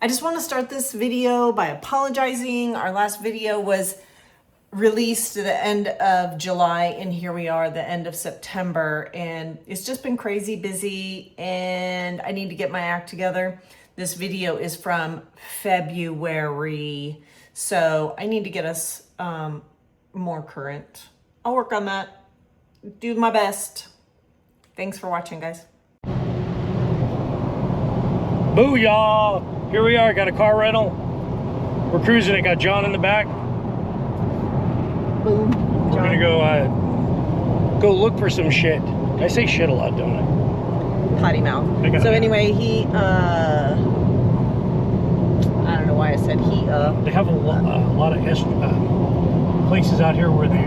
I just want to start this video by apologizing. Our last video was released at the end of July, and here we are, the end of September, and it's just been crazy busy, and I need to get my act together. This video is from February, so I need to get us more current. I'll work on that. Do my best. Thanks for watching, guys. Boo, y'all! Here we are, got a car rental. We're cruising it, got John in the back. Boom. We're gonna go look for some shit. I say shit a lot, don't I? Potty mouth. So anyway, he, I don't know why I said he, They have a lot of places out here where they,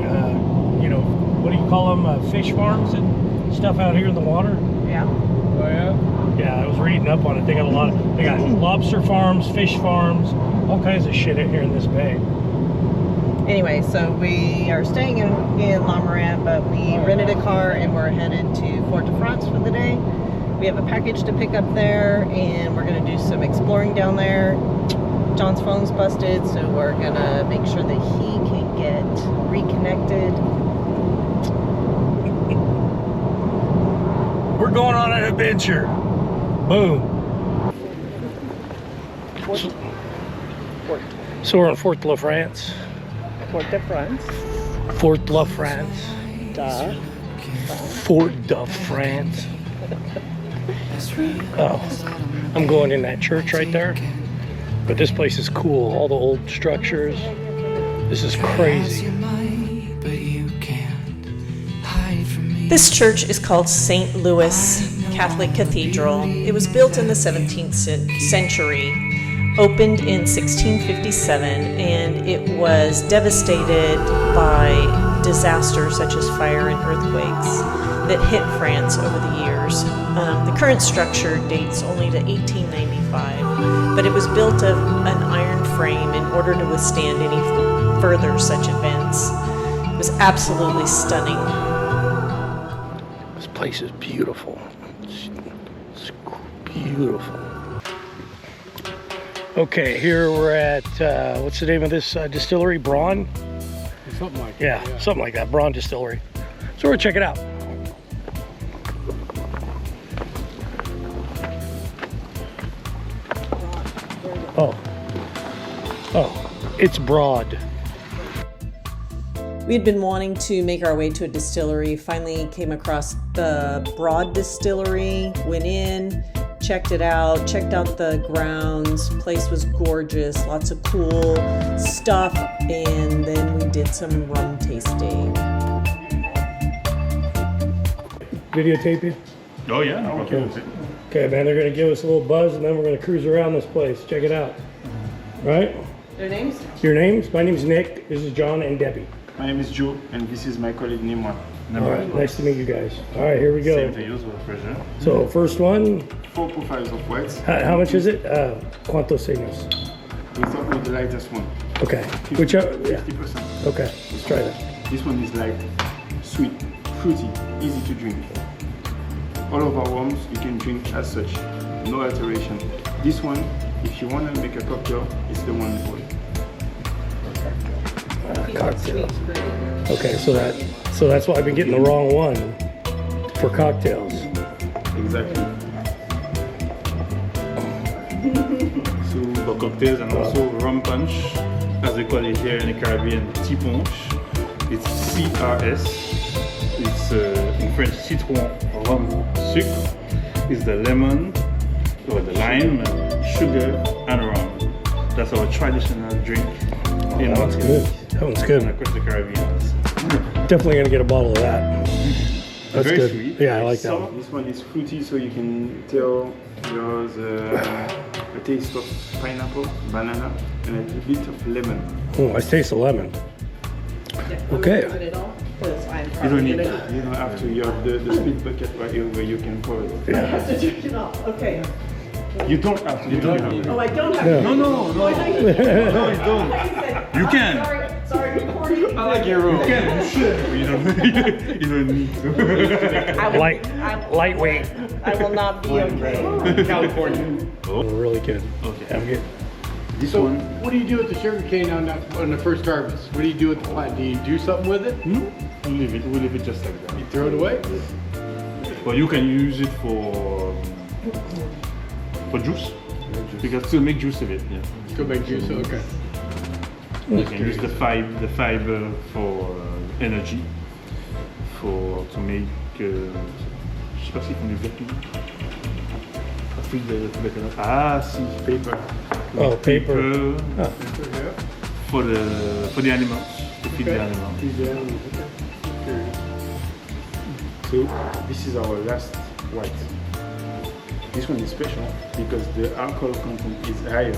you know, what do you call them? Fish farms and stuff out here in the water. Yeah. Oh yeah? Yeah, I was reading up on it. They got they got lobster farms, fish farms, all kinds of shit in here in this bay. Anyway, so we are staying in Marin, but we rented a car and we're headed to Fort de France for the day. We have a package to pick up there, and we're gonna do some exploring down there. John's phone's busted, so we're gonna make sure that he can get reconnected. We're going on an adventure. Boom. So we're in Fort de France. Fort de France. Fort de France. Duh. Fort de France. Oh, I'm going in that church right there. But this place is cool. All the old structures. This is crazy. This church is called St. Louis Catholic Cathedral. It was built in the 17th century, opened in 1657, and it was devastated by disasters such as fire and earthquakes that hit France over the years. The current structure dates only to 1895, but it was built of an iron frame in order to withstand any further such events. It was absolutely stunning. This place is beautiful. It's beautiful. Okay, here we're at, what's the name of this distillery? Braud? Something like that. Yeah, something like that. Braud Distillery. So we're gonna check it out. Oh, it's Braud. We had been wanting to make our way to a distillery, finally came across the Braud Distillery, went in, checked it out, checked out the grounds. Place was gorgeous, lots of cool stuff, and then we did some rum tasting. Videotape you? Oh yeah, okay. Okay, man, they're gonna give us a little buzz and then we're gonna cruise around this place. Check it out. Right? Their names? Your names? My name's Nick, this is John and Debbie. My name is Joe, and this is my colleague Nemo. All right, nice to meet you guys. All right, here we go. Same to you, with pleasure. So first one, 4 profiles of whites. how much is it? ¿Cuántos años? We start with the lightest one. Okay, whichever, yeah. 50%. Okay, let's try that. This one is light, sweet, fruity, easy to drink. All of our rums you can drink as such, no alteration. This one, if you want to make a cocktail, it's the one for it. Cocktails. Okay, so that's why I've been getting the wrong one for cocktails. Exactly. So for cocktails and also rum punch, as we call it here in the Caribbean, petit punch. It's CRS. It's in French citron, rum, sucre. It's the lemon or the lime, sugar, and rum. That's our traditional drink in Martinique. That one's good. And across the Caribbean. Definitely gonna get a bottle of that. That's Very good. sweet. Yeah, I like that one. This one is fruity, so you can tell there's a taste of pineapple, banana, and a bit of lemon. Oh, I taste the lemon. Okay. You don't need it. You don't have to. You have the split bucket right here where you can pour it. I have to drink it all. Okay. You don't have to. You don't have to. Oh, I don't have Yeah. to. No, no, no. Oh, I thought you said- No, you don't. I thought you said- You can. Sorry, recording. I like your room. You can. You should. But you don't. You don't need to. I will- Lightweight. I will not be okay. California. Really good. Okay. I'm good. This So, one. what do you do with the sugar cane on the first harvest? What do you do with the plant? Do you do something with it? No, we leave it. We leave it just like that. You throw it away? But you can use it for juice. You can still make juice of it. Yeah. Go make juice. Okay. You can use the fiber for energy, to make. Je sais pas s'ils font du vertu. Ah, si, paper. Oh, paper. Oh. For the animals, to feed the animals. So this is our last white. This one is special because the alcohol content is higher.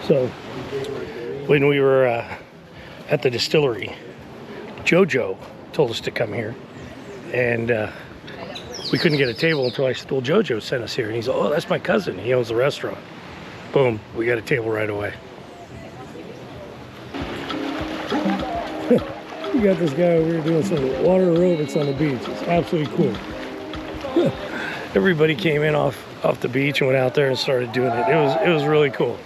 So, when we were at the distillery, Jojo told us to come here, and we couldn't get a table until I said, well, Jojo sent us here. And he's like, oh, that's my cousin. He owns the restaurant. Boom, we got a table right away. We got this guy over here doing some water aerobics on the beach. It's absolutely cool. Everybody came in off the beach and went out there and started doing it. It was really cool.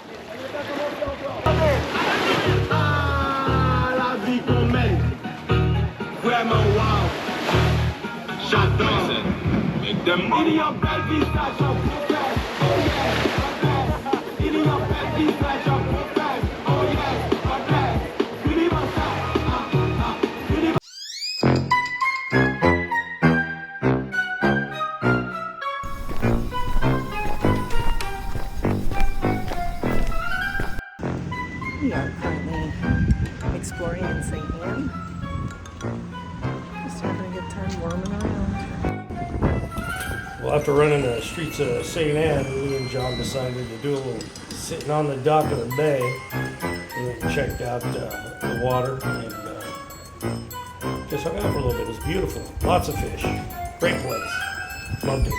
We are currently exploring in St. Anne. Just having a good time warming around. Well, after running the streets of St. Anne, me and John decided to do a little sitting on the dock of the bay, and then checked out the water and just hung out for a little bit. It was beautiful. Lots of fish. Great place. Loved it.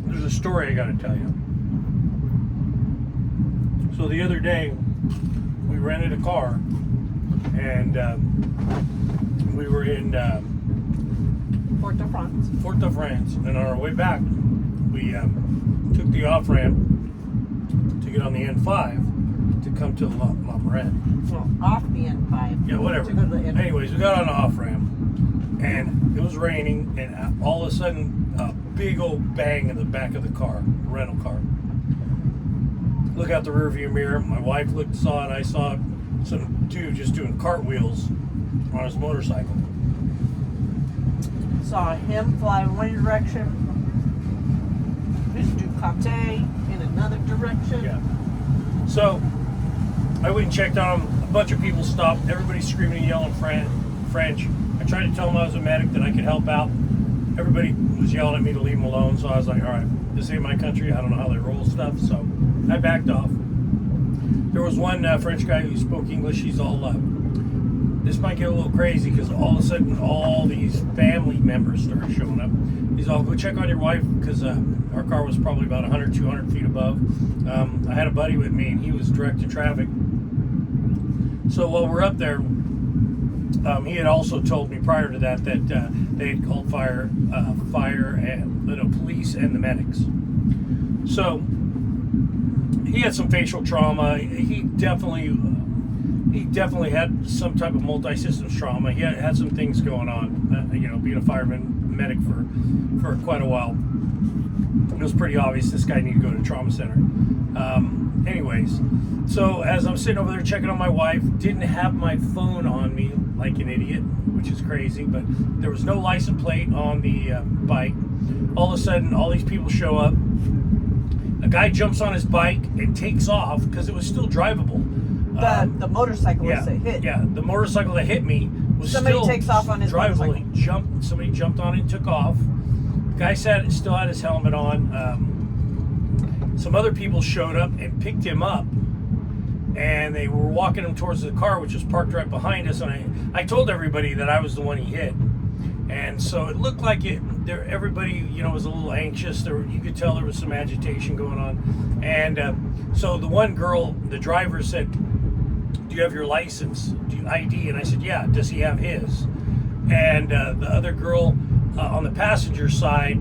There's a story I gotta tell you. So the other day, we rented a car, and we were in Fort de France, and on our way back, we took the off-ramp to get on the N5 to come to La Marin. Well, off the N5. Yeah, whatever. To go to the N5. Anyways, we got on the off-ramp, and it was raining, and all of a sudden, a big old bang in the back of the car, rental car. Look out the rearview mirror. My wife saw it. I saw some dude just doing cartwheels on his motorcycle. Saw him fly in one direction. This Ducati in another direction. Yeah. So I went and checked on him. A bunch of people stopped. Everybody screaming and yelling French. I tried to tell them I was a medic, that I could help out. Everybody was yelling at me to leave them alone. So I was like, all right, this ain't my country. I don't know how they roll stuff. So I backed off. There was one French guy who spoke English. He's all, this might get a little crazy, because all of a sudden all these family members started showing up. He's all, go check on your wife, because our car was probably about 100, 200 feet above. I had a buddy with me, and he was directing traffic. So while we're up there, he had also told me prior to that they had called fire and police and the medics. So he had some facial trauma. He definitely had some type of multi-systems trauma. He had some things going on. Being a fireman medic for quite a while, it was pretty obvious this guy needed to go to trauma center. Anyways, so as I'm sitting over there checking on my wife, didn't have my phone on me like an idiot, which is crazy, but there was no license plate on the bike. All of a sudden, all these people show up. A guy jumps on his bike and takes off because it was still drivable. The motorcyclist that hit. Yeah, the motorcycle that hit me was Somebody still takes off on his drivable. motorcycle. Somebody jumped on it and took off. The guy still had his helmet on. Some other people showed up and picked him up, and they were walking him towards the car, which was parked right behind us. And I told everybody that I was the one he hit, and so it looked like everybody, was a little anxious. You could tell there was some agitation going on, and so the one girl, the driver, said, "Do you have your license? Do you ID?" And I said, "Yeah." "Does he have his?" And the other girl on the passenger side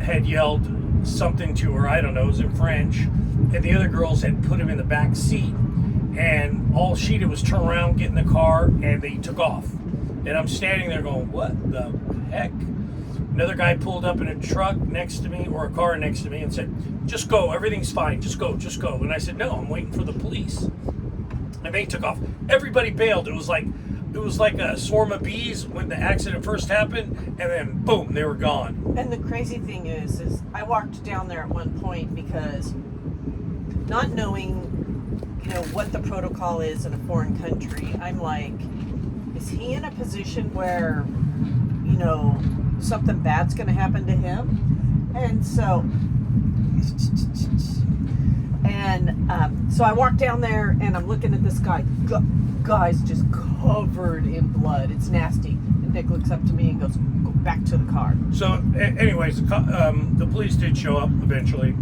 had yelled something to her. I don't know, it was in French. And the other girls had put him in the back seat. And all she did was turn around, get in the car, and they took off. And I'm standing there going, what the heck? Another guy pulled up in a truck next to me, or a car next to me, and said, "Just go, everything's fine, just go, just go." And I said, "No, I'm waiting for the police." And they took off. Everybody bailed. It was like a swarm of bees when the accident first happened, and then boom, they were gone. And the crazy thing is I walked down there at one point because not knowing, what the protocol is in a foreign country, I'm like, is he in a position where, something bad's going to happen to him? And so I walked down there and I'm looking at this guy. Guy's just covered in blood. It's nasty. And Nick looks up to me and goes, "Go back to the car." So, anyways, the police did show up eventually,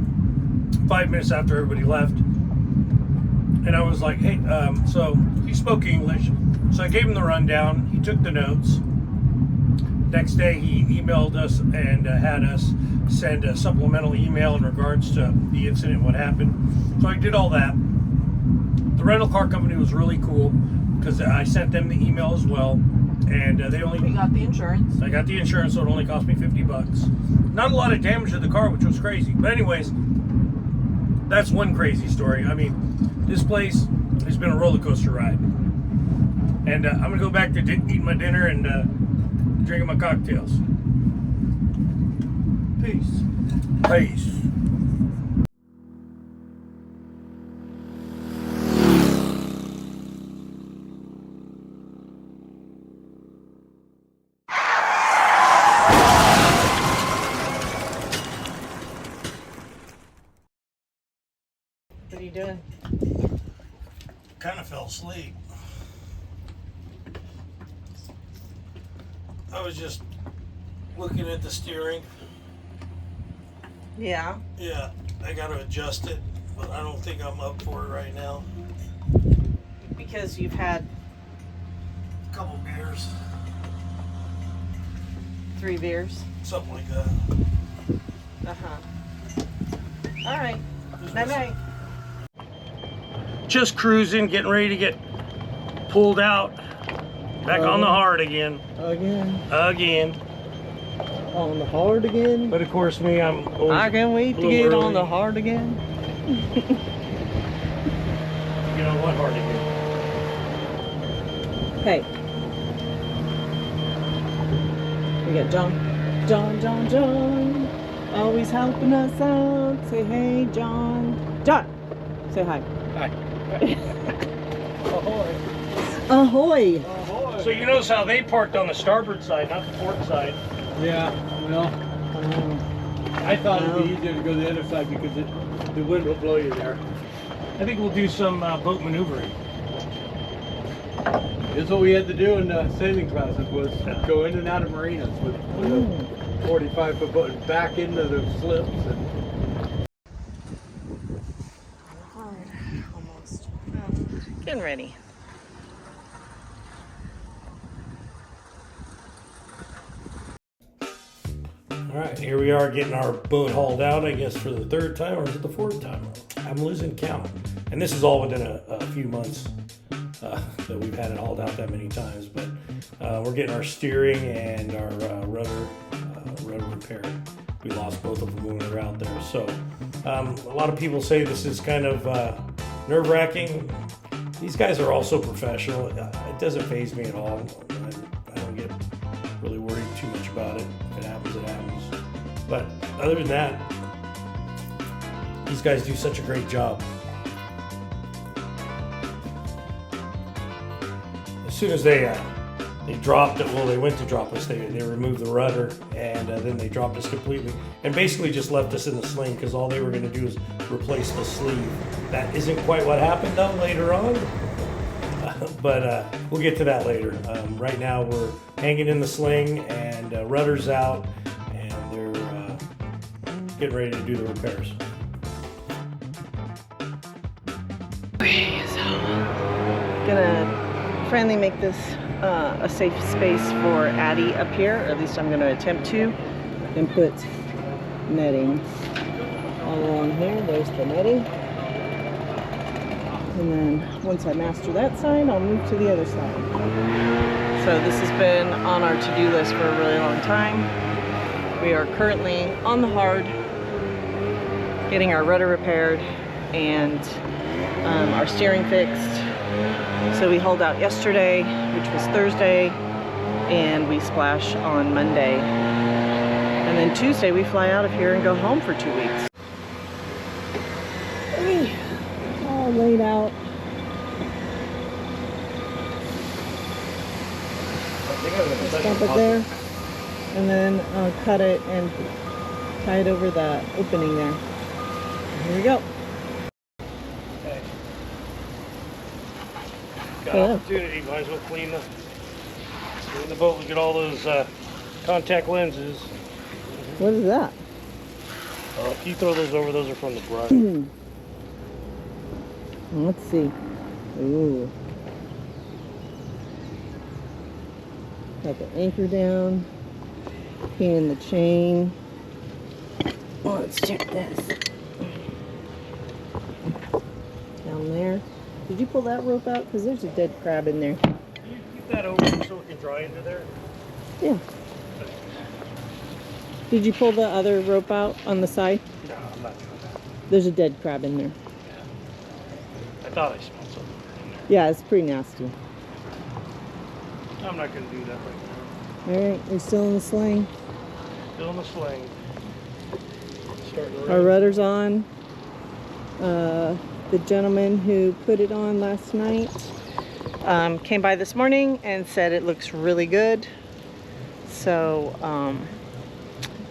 5 minutes after everybody left. And I was like, "Hey," so he spoke English. So I gave him the rundown. He took the notes. Next day, he emailed us and had us send a supplemental email in regards to the incident, what happened. So I did all that. The rental car company was really cool because I sent them the email as well, and they only. We got the insurance. I got the insurance, so it only cost me $50. Not a lot of damage to the car, which was crazy. But anyways, that's one crazy story. I mean, this place has been a roller coaster ride, and I'm gonna go back to eating my dinner and drinking my cocktails. Peace. Peace. What are you doing? Kind of fell asleep. I was just looking at the steering. Yeah. Yeah, I got to adjust it, but I don't think I'm up for it right now. Because you've had A couple beers, 3 beers. something like that. All right. Night. Just cruising, getting ready to get pulled out. Back on the hard again. Again. On the hard again? But of course, I'm always I can't wait to get on the hard again. Get on what hard again? Hey. We got John. Always helping us out. Say hey, John. John. Say hi. Hi. Ahoy. So you notice how they parked on the starboard side, not the port side. Yeah, well, I thought it'd be easier to go the other side because the wind will blow you there. I think we'll do some boat maneuvering. That's what we had to do in the sailing classes, was go in and out of marinas with a 45-foot boat, back into the slips. Almost. Getting ready. All right, here we are getting our boat hauled out, I guess, for the 3rd time, or is it the 4th time? I'm losing count. And this is all within a few months that we've had it hauled out that many times. But we're getting our steering and our rudder repaired. We lost both of them when we were out there. So a lot of people say this is kind of nerve-wracking. These guys are also professional. It doesn't faze me at all. But other than that, these guys do such a great job. As soon as they dropped it, well, they went to drop us. They removed the rudder, and then they dropped us completely, and basically just left us in the sling because all they were going to do is replace the sleeve. That isn't quite what happened though later on, but we'll get to that later. Right now we're hanging in the sling, and rudder's out, and they're getting ready to do the repairs. Gonna finally make this a safe space for Addie up here, or at least I'm gonna attempt to, and put netting all along here. There's the netting. And then once I master that side, I'll move to the other side. So this has been on our to-do list for a really long time. We are currently on the hard, getting our rudder repaired and our steering fixed. So we hauled out yesterday, which was Thursday, and we splash on Monday. And then Tuesday we fly out of here and go home for 2 weeks. All laid out. Stump it there, and then I'll cut it and tie it over the opening there. Here we go. Okay. Got Hello. opportunity, might as well clean the boat. Look at all those contact lenses. What is that? If you throw those over, those are from the Braud. Let's see. Ooh. Got the anchor down. Pin the chain. Oh, let's check this. Down there. Did you pull that rope out? Because there's a dead crab in there. Can you keep that over so it can dry into there? Yeah. Did you pull the other rope out on the side? No, I'm not doing that. There's a dead crab in there. I thought I smelled something in there. Yeah, it's pretty nasty. I'm not going to do that right now. Alright, we're still in the sling. Still in the sling. Starting to Our rain. rudder's on. The gentleman who put it on last night came by this morning and said it looks really good. So,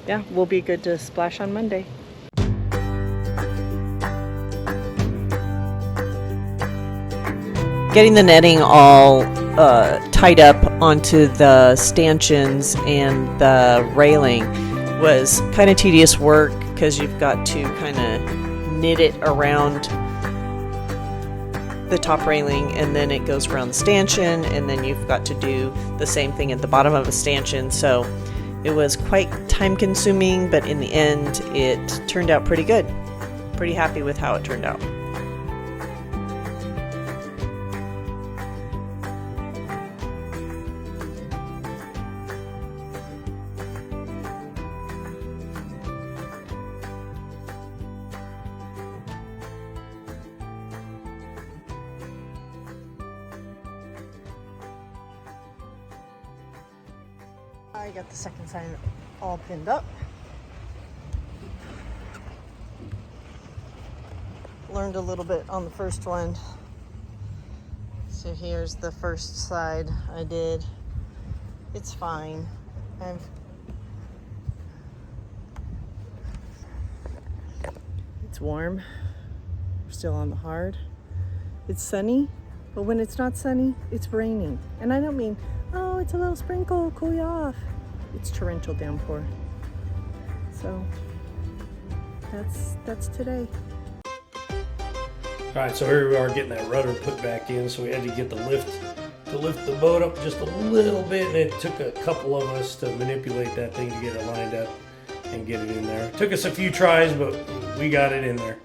yeah, we'll be good to splash on Monday. Getting the netting all tied up onto the stanchions and the railing was kind of tedious work because you've got to kind of knit it around the top railing, and then it goes around the stanchion, and then you've got to do the same thing at the bottom of a stanchion. So it was quite time consuming, but in the end it turned out pretty good. Pretty happy with how it turned out. I got the second side all pinned up. Learned a little bit on the first one. So here's the first side I did. It's fine. It's warm. We're still on the hard. It's sunny, but when it's not sunny, it's raining. And I don't mean, oh, it's a little sprinkle, cool you off. It's torrential downpour. So that's today. All right, so here we are getting that rudder put back in. So we had to get the lift to lift the boat up just a little bit, and it took a couple of us to manipulate that thing to get it lined up and get it in there. It took us a few tries, but we got it in there.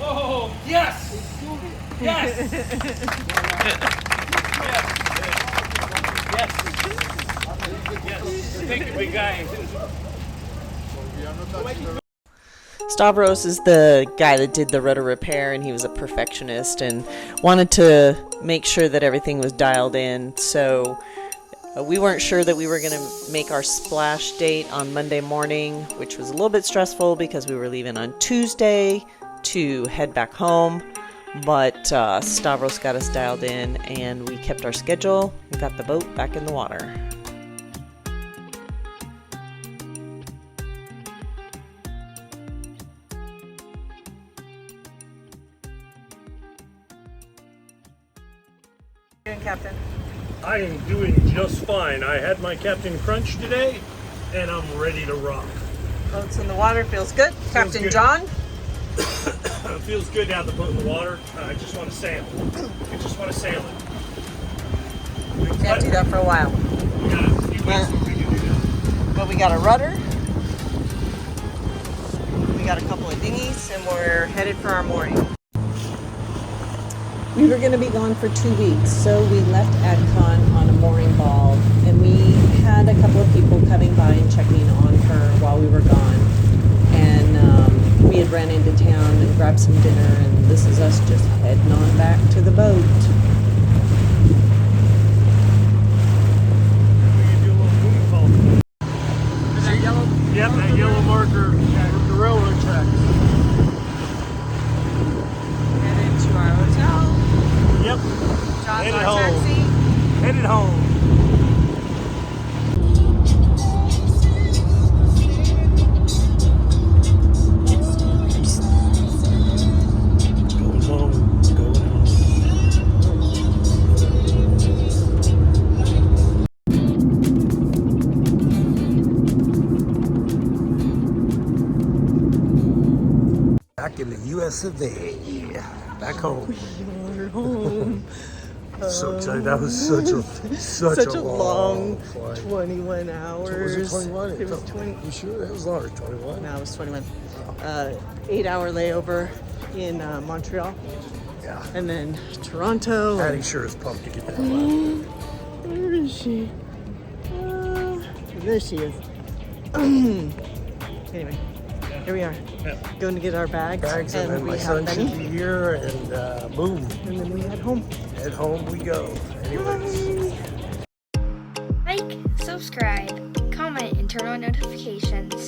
Oh, yes! Yes! Yes! Thank you, big guy. Stavros is the guy that did the rudder repair, and he was a perfectionist and wanted to make sure that everything was dialed in. So we weren't sure that we were going to make our splash date on Monday morning, which was a little bit stressful because we were leaving on Tuesday to head back home. But Stavros got us dialed in, and we kept our schedule and got the boat back in the water. Captain. I am doing just fine. I had my Captain Crunch today, and I'm ready to rock. Boat's in the water, feels good. Captain good. John. It feels good to have the boat in the water. I just want to sail. I just want to sail it. Can't do that for a while. We got a few weeks where we can do that. But we got a rudder. We got a couple of dinghies, and we're headed for our mooring. We were going to be gone for 2 weeks, so we left ADKON on a mooring ball, and we had a couple of people coming by and checking on her while we were gone. And we had ran into town and grabbed some dinner, and this is us just heading on back to the boat. We can do a little movie call. Is that yellow? Yep, that yellow marker with the railroad track. Headed to our hotel. Yep. John's Headed our home. taxi. Headed home. Going home. Going home. Back in the US of A. Back home. So excited. That was such a long flight. 21 hours. Was it 21? It was 20. You sure? It was longer. 21? No, it was 21. 8-hour layover in Montreal, Yeah. and then Toronto. Patty sure is pumped to get that out. Where is she? There she is. Anyway, here we are, going to get our bags, Bags, and then we my have son Benny, should be here, and boom. and then we head home. Head home we go. Anyways. Like, subscribe, comment, and turn on notifications.